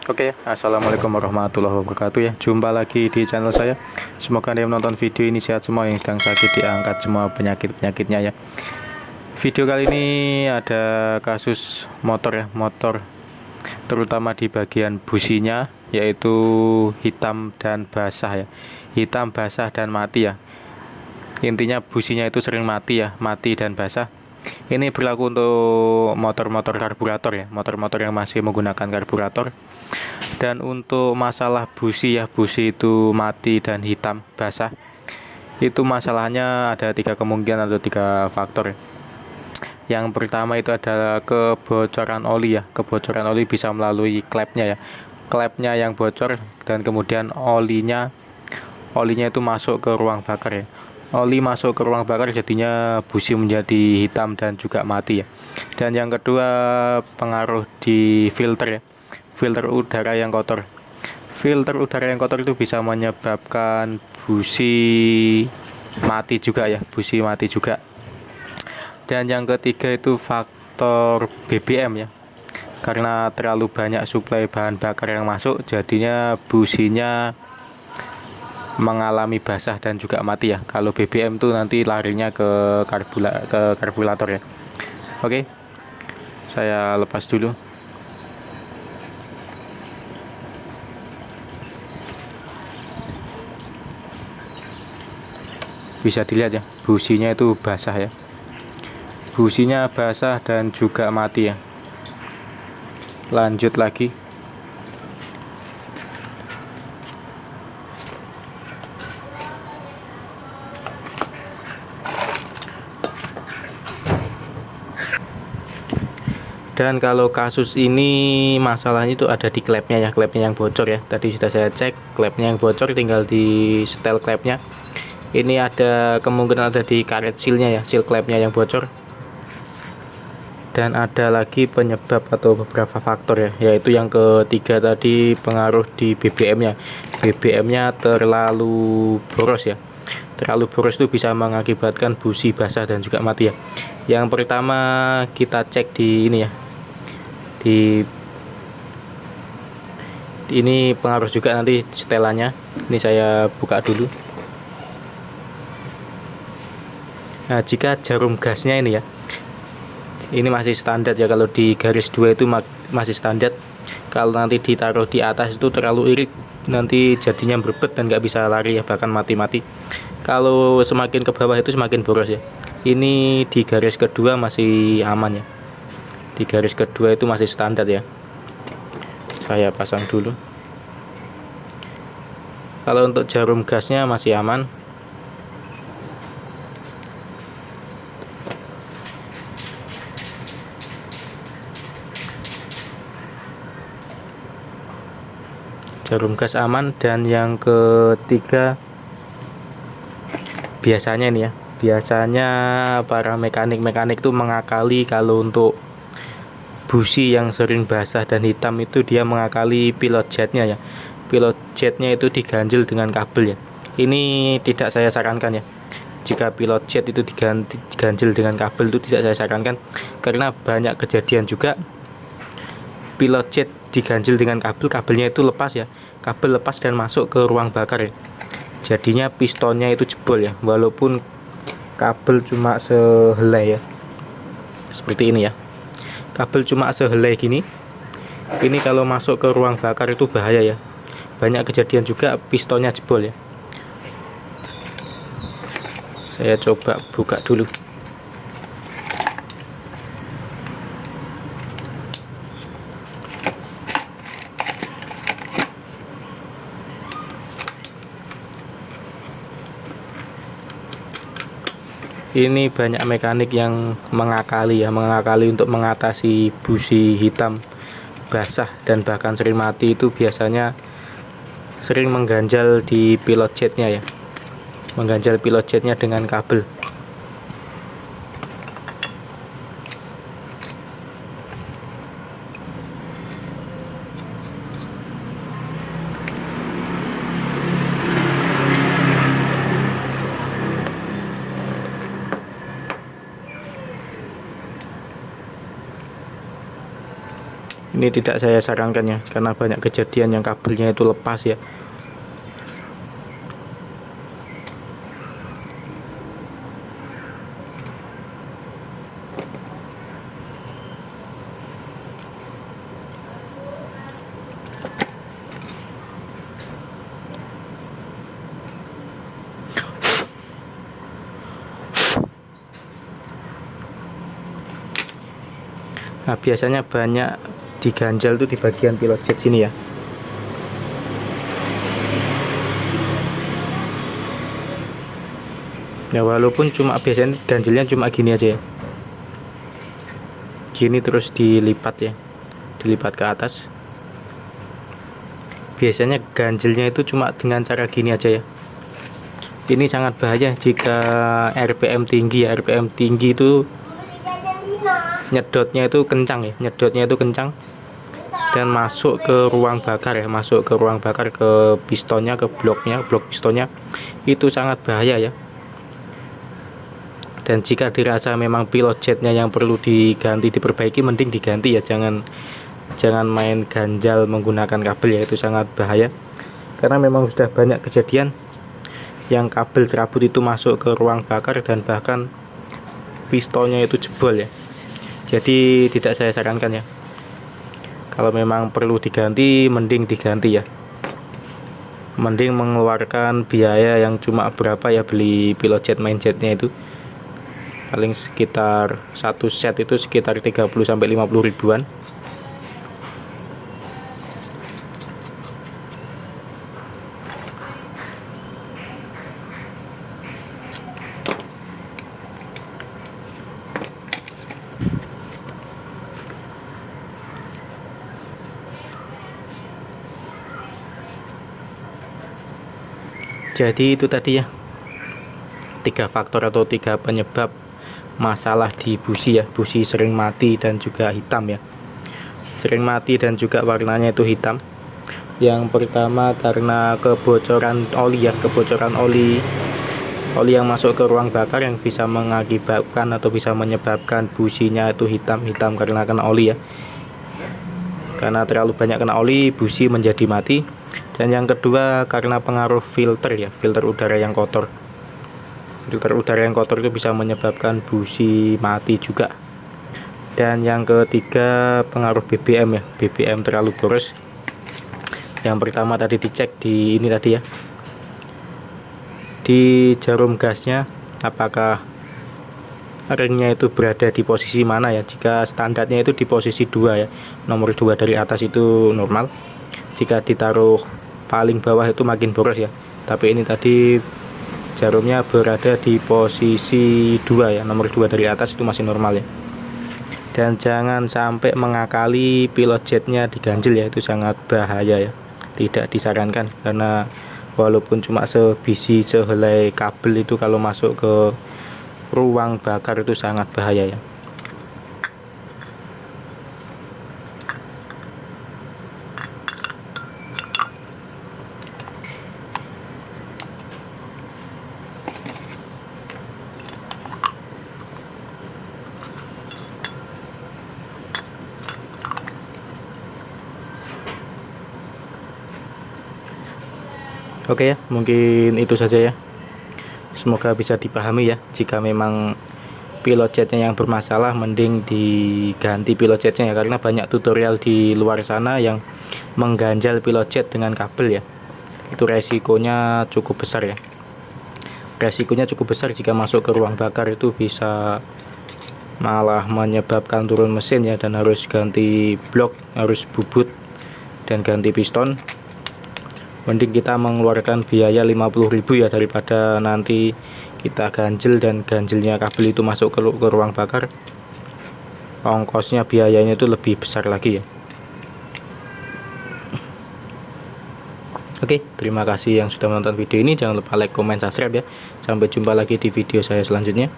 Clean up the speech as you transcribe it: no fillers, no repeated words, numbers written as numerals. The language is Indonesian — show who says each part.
Speaker 1: Oke, assalamualaikum warahmatullahi wabarakatuh ya. Jumpa lagi di channel saya. Semoga yang menonton video ini sehat semua, yang sedang sakit diangkat semua penyakit-penyakitnya ya. Video kali ini ada kasus motor ya, motor terutama di bagian businya, yaitu hitam dan basah ya. Hitam, basah dan mati ya. Intinya businya itu sering mati ya, mati dan basah. Ini berlaku untuk motor-motor karburator ya, motor-motor yang masih menggunakan karburator. Dan untuk masalah busi ya, busi itu mati dan hitam basah, itu masalahnya ada 3 kemungkinan atau 3 faktor ya. Yang pertama itu adalah kebocoran oli ya. Kebocoran oli bisa melalui klepnya ya, klepnya yang bocor, dan kemudian olinya itu masuk ke ruang bakar ya. Oli masuk ke ruang bakar, jadinya busi menjadi hitam dan juga mati ya. Dan yang kedua, pengaruh di filter ya, filter udara yang kotor. Filter udara yang kotor itu bisa menyebabkan busi mati juga ya, busi mati juga. Dan yang ketiga itu faktor BBM ya, karena terlalu banyak suplai bahan bakar yang masuk, jadinya businya mengalami basah dan juga mati ya. Kalau BBM tuh nanti larinya ke karburator ya. Oke, saya lepas dulu. Bisa dilihat ya, businya itu basah ya, businya basah dan juga mati ya. Lanjut lagi. Dan kalau kasus ini masalahnya itu ada di klepnya ya, klepnya yang bocor ya. Tadi sudah saya cek, klepnya yang bocor, tinggal di setel klepnya. Ini ada kemungkinan ada di karet sealnya ya, seal klepnya yang bocor. Dan ada lagi penyebab atau beberapa faktor ya, yaitu yang ketiga tadi, pengaruh di BBM nya. BBM nya terlalu boros ya. Terlalu boros itu bisa mengakibatkan busi basah dan juga mati ya. Yang pertama kita cek di ini ya, ini pengaruh juga nanti setelannya. Ini saya buka dulu. Nah, jika jarum gasnya ini ya, ini masih standar ya. Kalau di garis 2 itu masih standar. Kalau nanti ditaruh di atas itu terlalu irit, nanti jadinya berbet dan nggak bisa lari ya, bahkan mati-mati. Kalau semakin ke bawah itu semakin boros ya. Ini di garis kedua masih aman ya, di garis kedua itu masih standar ya. Saya pasang dulu. Kalau untuk jarum gasnya masih aman. Jarum gas aman. Dan yang ketiga, biasanya ini ya, biasanya para mekanik tuh mengakali kalau untuk busi yang sering basah dan hitam itu dia mengakali pilot jetnya ya. Pilot jetnya itu diganjel dengan kabel ya. Ini tidak saya sarankan ya. Jika pilot jet itu diganjel dengan kabel itu tidak saya sarankan, karena banyak kejadian juga pilot jet diganjel dengan kabel, kabelnya itu lepas ya. Kabel lepas dan masuk ke ruang bakar ya. Jadinya pistonnya itu jebol ya, walaupun kabel cuma sehelai ya. Seperti ini ya. Kabel cuma sehelai gini. Ini kalau masuk ke ruang bakar itu bahaya ya. Banyak kejadian juga pistonnya jebol ya. Saya coba buka dulu. Ini banyak mekanik yang mengakali ya, mengakali untuk mengatasi busi hitam, basah dan bahkan sering mati itu biasanya sering mengganjal di pilot jetnya ya, mengganjal pilot jetnya dengan kabel. Ini tidak saya sarankan ya, karena banyak kejadian yang kabelnya itu lepas ya. Nah, biasanya banyak diganjal tuh di bagian pilot jet sini ya. Ya walaupun cuma biasanya ganjilnya cuma gini aja ya. Gini terus dilipat ya. Dilipat ke atas. Biasanya ganjilnya itu cuma dengan cara gini aja ya. Ini sangat bahaya jika RPM tinggi ya. RPM tinggi itu nyedotnya itu kencang ya, nyedotnya itu kencang dan masuk ke ruang bakar ya, masuk ke ruang bakar, ke pistonnya, ke blok pistonnya, itu sangat bahaya ya. Dan jika dirasa memang pilot jetnya yang perlu diganti, diperbaiki, mending diganti ya, jangan main ganjal menggunakan kabel ya, itu sangat bahaya. Karena memang sudah banyak kejadian yang kabel serabut itu masuk ke ruang bakar dan bahkan pistonnya itu jebol ya. Jadi tidak saya sarankan ya. Kalau memang perlu diganti, mending diganti ya. Mending mengeluarkan biaya yang cuma berapa ya, beli pilot jet main jetnya itu. Paling sekitar satu set itu sekitar 30-50 ribuan. Jadi itu tadi ya, 3 faktor atau 3 penyebab masalah di busi ya. Busi sering mati dan juga hitam ya. Sering mati dan juga warnanya itu hitam. Yang pertama karena kebocoran oli ya, kebocoran oli yang masuk ke ruang bakar yang bisa mengakibatkan atau bisa menyebabkan businya itu hitam karena kena oli ya. Karena terlalu banyak kena oli, busi menjadi mati. Dan yang kedua karena pengaruh filter ya, filter udara yang kotor. Filter udara yang kotor itu bisa menyebabkan busi mati juga. Dan yang ketiga pengaruh BBM ya, BBM terlalu boros. Yang pertama tadi dicek di ini tadi ya, di jarum gasnya, apakah ringnya itu berada di posisi mana ya. Jika standarnya itu di posisi 2 ya, nomor 2 dari atas itu normal. Jika ditaruh paling bawah itu makin boros ya. Tapi ini tadi jarumnya berada di posisi 2 ya, nomor 2 dari atas itu masih normal ya. Dan jangan sampai mengakali pilot jetnya diganjil ya, itu sangat bahaya ya. Tidak disarankan, karena walaupun cuma sebiji sehelai kabel itu kalau masuk ke ruang bakar itu sangat bahaya ya. Oke ya, mungkin itu saja ya. Semoga bisa dipahami ya. Jika memang pilot jetnya yang bermasalah, mending diganti pilot jetnya ya. Karena banyak tutorial di luar sana yang mengganjal pilot jet dengan kabel ya. Itu resikonya cukup besar ya. Resikonya cukup besar jika masuk ke ruang bakar, itu bisa malah menyebabkan turun mesin ya. Dan harus ganti blok, harus bubut dan ganti piston. Mending kita mengeluarkan biaya 50.000 ya, daripada nanti kita ganjil dan ganjilnya kabel itu masuk ke ruang bakar. Ongkosnya, biayanya itu lebih besar lagi ya. Oke, terima kasih yang sudah menonton video ini. Jangan lupa like, comment, subscribe ya. Sampai jumpa lagi di video saya selanjutnya.